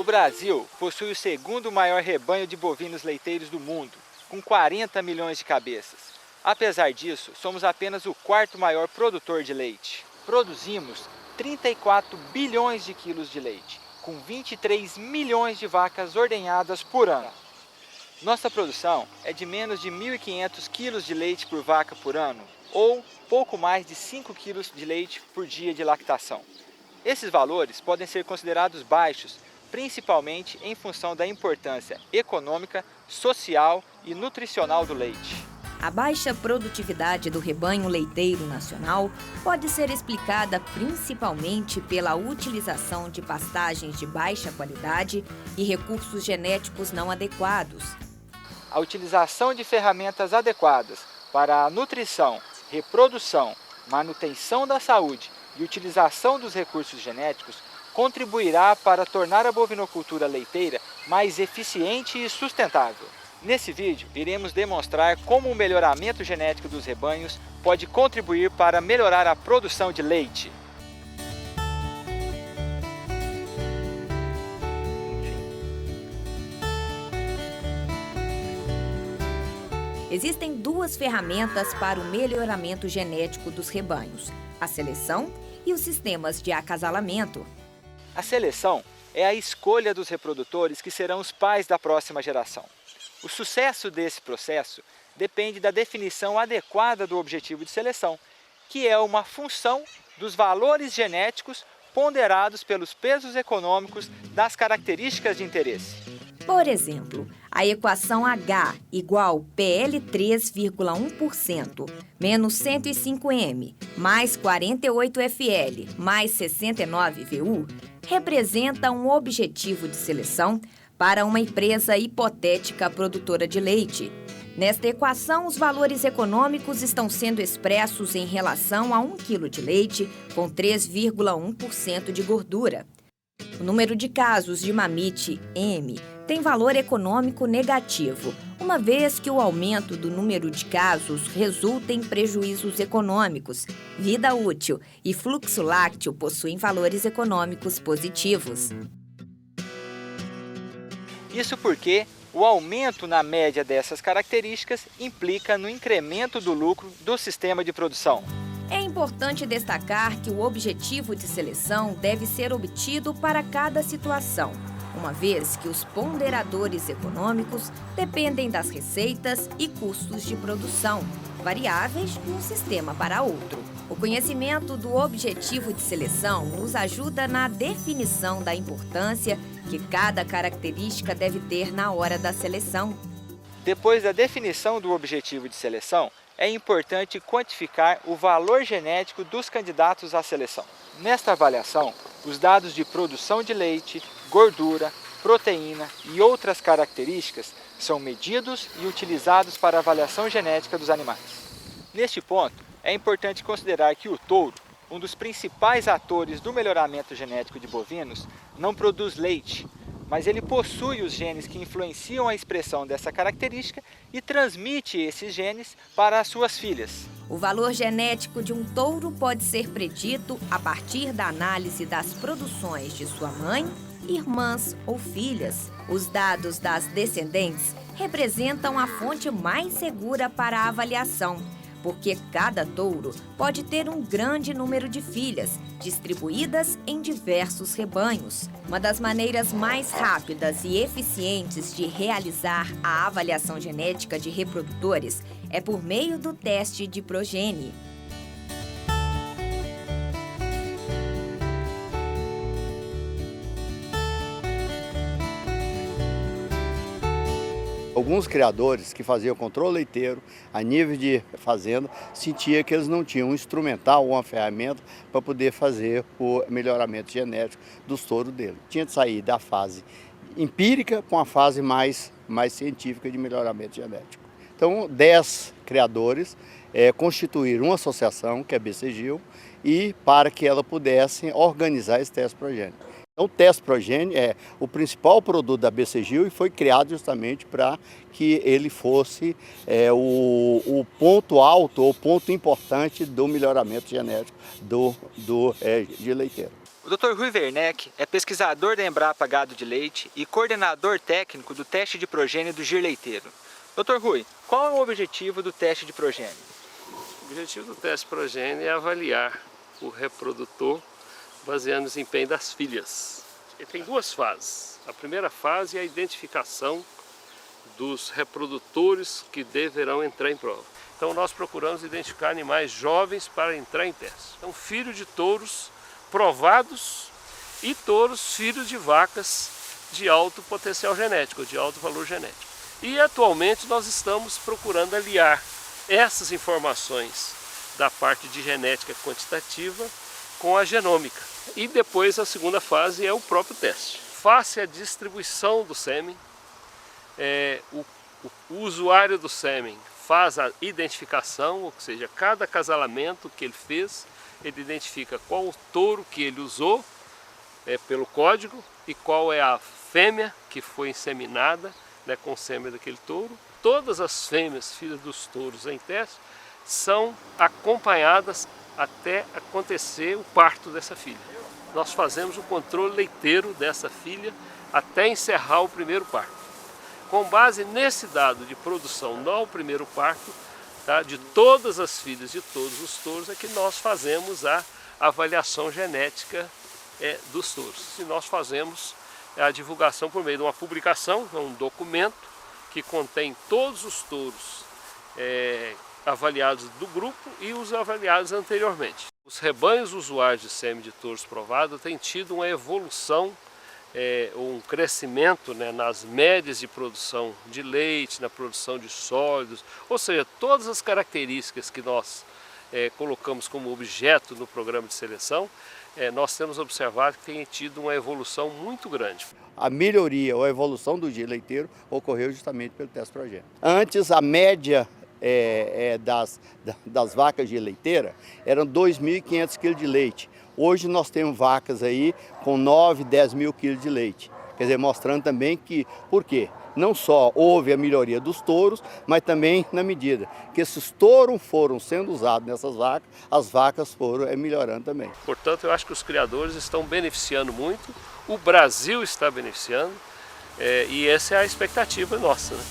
Brasil possui o segundo maior rebanho de bovinos leiteiros do mundo, com 40 milhões de cabeças. Apesar disso, somos apenas o quarto maior produtor de leite. Produzimos 34 bilhões de quilos de leite, com 23 milhões de vacas ordenhadas por ano. Nossa produção é de menos de 1.500 quilos de leite por vaca por ano, ou pouco mais de 5 quilos de leite por dia de lactação. Esses valores podem ser considerados baixos, principalmente em função da importância econômica, social e nutricional do leite. A baixa produtividade do rebanho leiteiro nacional pode ser explicada principalmente pela utilização de pastagens de baixa qualidade e recursos genéticos não adequados. A utilização de ferramentas adequadas para a nutrição, reprodução, manutenção da saúde e utilização dos recursos genéticos contribuirá para tornar a bovinocultura leiteira mais eficiente e sustentável. Nesse vídeo, iremos demonstrar como o melhoramento genético dos rebanhos pode contribuir para melhorar a produção de leite. Existem duas ferramentas para o melhoramento genético dos rebanhos: a seleção e os sistemas de acasalamento. A seleção é a escolha dos reprodutores que serão os pais da próxima geração. O sucesso desse processo depende da definição adequada do objetivo de seleção, que é uma função dos valores genéticos ponderados pelos pesos econômicos das características de interesse. Por exemplo, a equação H igual PL 3,1% menos 105M mais 48FL mais 69VU representa um objetivo de seleção para uma empresa hipotética produtora de leite. Nesta equação, os valores econômicos estão sendo expressos em relação a 1 kg de leite com 3,1% de gordura. O número de casos de mamite M tem valor econômico negativo, uma vez que o aumento do número de casos resulta em prejuízos econômicos, vida útil e fluxo lácteo possuem valores econômicos positivos. Isso porque o aumento na média dessas características implica no incremento do lucro do sistema de produção. É importante destacar que o objetivo de seleção deve ser obtido para cada situação, uma vez que os ponderadores econômicos dependem das receitas e custos de produção, variáveis de um sistema para outro. O conhecimento do objetivo de seleção nos ajuda na definição da importância que cada característica deve ter na hora da seleção. Depois da definição do objetivo de seleção, é importante quantificar o valor genético dos candidatos à seleção. Nesta avaliação, os dados de produção de leite, gordura, proteína e outras características são medidos e utilizados para a avaliação genética dos animais. Neste ponto, é importante considerar que o touro, um dos principais atores do melhoramento genético de bovinos, não produz leite, mas ele possui os genes que influenciam a expressão dessa característica e transmite esses genes para as suas filhas. O valor genético de um touro pode ser predito a partir da análise das produções de sua mãe, irmãs ou filhas. Os dados das descendentes representam a fonte mais segura para a avaliação, porque cada touro pode ter um grande número de filhas, distribuídas em diversos rebanhos. Uma das maneiras mais rápidas e eficientes de realizar a avaliação genética de reprodutores é por meio do teste de progenie. Alguns criadores que faziam controle leiteiro a nível de fazenda sentiam que eles não tinham um instrumental ou uma ferramenta para poder fazer o melhoramento genético dos touros dele. Tinha de sair da fase empírica para uma fase mais científica de melhoramento genético. Então, 10 criadores constituíram uma associação, que é a BCGIL, e para que ela pudesse organizar esse teste progênio. Então, o teste progênio é o principal produto da BCGIL e foi criado justamente para que ele fosse o ponto alto ou ponto importante do melhoramento genético de leiteiro. O Dr. Rui Werneck é pesquisador da Embrapa Gado de Leite e coordenador técnico do teste de progênie do gir leiteiro. Dr. Rui, qual é o objetivo do teste de progênie? O objetivo do teste de progênie é avaliar o reprodutor baseado no desempenho das filhas. Ele tem duas fases. A primeira fase é a identificação dos reprodutores que deverão entrar em prova. Então nós procuramos identificar animais jovens para entrar em teste. Então filho de touros provados e touros filhos de vacas de alto potencial genético, de alto valor genético. E atualmente nós estamos procurando aliar essas informações da parte de genética quantitativa com a genômica. E depois a segunda fase é o próprio teste. Face à distribuição do sêmen, o usuário do sêmen faz a identificação, ou seja, cada acasalamento que ele fez, ele identifica qual o touro que ele usou pelo código e qual é a fêmea que foi inseminada com o sêmen daquele touro. Todas as fêmeas, filhas dos touros em teste, são acompanhadas até acontecer o parto dessa filha. Nós fazemos o controle leiteiro dessa filha até encerrar o primeiro parto. Com base nesse dado de produção no primeiro parto, tá, de todas as filhas de todos os touros, é que nós fazemos a avaliação genética dos touros. E nós fazemos a divulgação por meio de uma publicação, um documento que contém todos os touros avaliados do grupo e os avaliados anteriormente. Os rebanhos usuários de sêmen de touros provado têm tido uma evolução, um crescimento nas médias de produção de leite, na produção de sólidos, ou seja, todas as características que nós colocamos como objeto no programa de seleção, nós temos observado que tem tido uma evolução muito grande. A melhoria ou a evolução do gir leiteiro ocorreu justamente pelo teste progênie. Antes, a média das vacas de leiteira eram 2.500 kg de leite. Hoje nós temos vacas aí com 9, 10 mil kg de leite. Quer dizer, mostrando também que, por quê? Não só houve a melhoria dos touros, mas também na medida que esses touros foram sendo usados nessas vacas, as vacas foram melhorando também. Portanto, eu acho que os criadores estão beneficiando muito, o Brasil está beneficiando e essa é a expectativa nossa, né?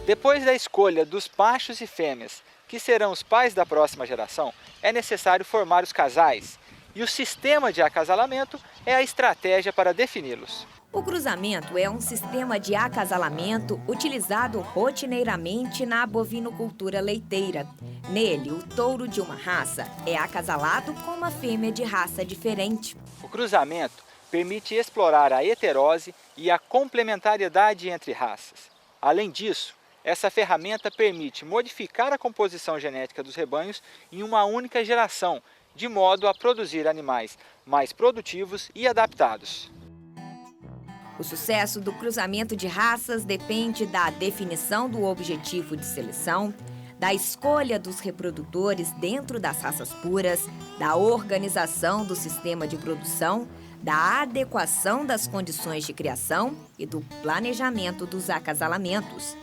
Depois da escolha dos machos e fêmeas, que serão os pais da próxima geração, é necessário formar os casais. E o sistema de acasalamento é a estratégia para defini-los. O cruzamento é um sistema de acasalamento utilizado rotineiramente na bovinocultura leiteira. Nele, o touro de uma raça é acasalado com uma fêmea de raça diferente. O cruzamento permite explorar a heterose e a complementariedade entre raças. Além disso, essa ferramenta permite modificar a composição genética dos rebanhos em uma única geração, de modo a produzir animais mais produtivos e adaptados. O sucesso do cruzamento de raças depende da definição do objetivo de seleção, da escolha dos reprodutores dentro das raças puras, da organização do sistema de produção, da adequação das condições de criação e do planejamento dos acasalamentos.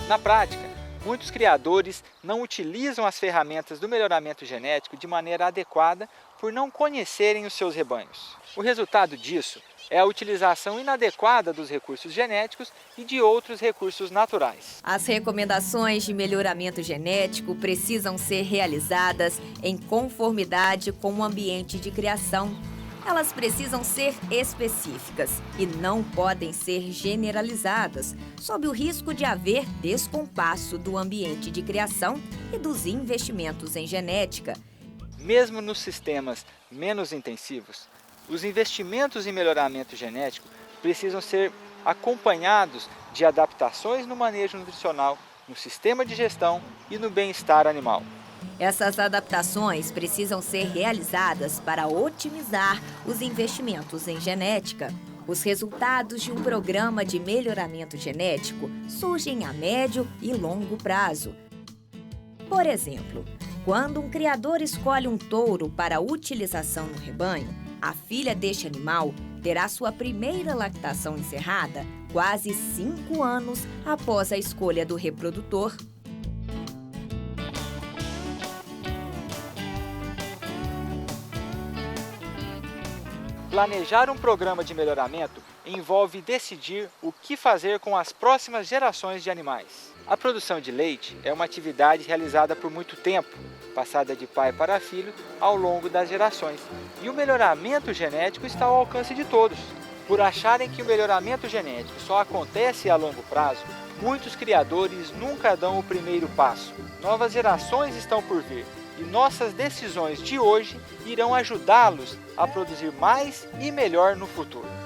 Na prática, muitos criadores não utilizam as ferramentas do melhoramento genético de maneira adequada por não conhecerem os seus rebanhos. O resultado disso é a utilização inadequada dos recursos genéticos e de outros recursos naturais. As recomendações de melhoramento genético precisam ser realizadas em conformidade com o ambiente de criação. Elas precisam ser específicas e não podem ser generalizadas, sob o risco de haver descompasso do ambiente de criação e dos investimentos em genética. Mesmo nos sistemas menos intensivos, os investimentos em melhoramento genético precisam ser acompanhados de adaptações no manejo nutricional, no sistema de gestão e no bem-estar animal. Essas adaptações precisam ser realizadas para otimizar os investimentos em genética. Os resultados de um programa de melhoramento genético surgem a médio e longo prazo. Por exemplo, quando um criador escolhe um touro para utilização no rebanho, a filha deste animal terá sua primeira lactação encerrada quase 5 anos após a escolha do reprodutor. Planejar um programa de melhoramento envolve decidir o que fazer com as próximas gerações de animais. A produção de leite é uma atividade realizada por muito tempo, passada de pai para filho ao longo das gerações. E o melhoramento genético está ao alcance de todos. Por acharem que o melhoramento genético só acontece a longo prazo, muitos criadores nunca dão o primeiro passo. Novas gerações estão por vir e nossas decisões de hoje irão ajudá-los a produzir mais e melhor no futuro.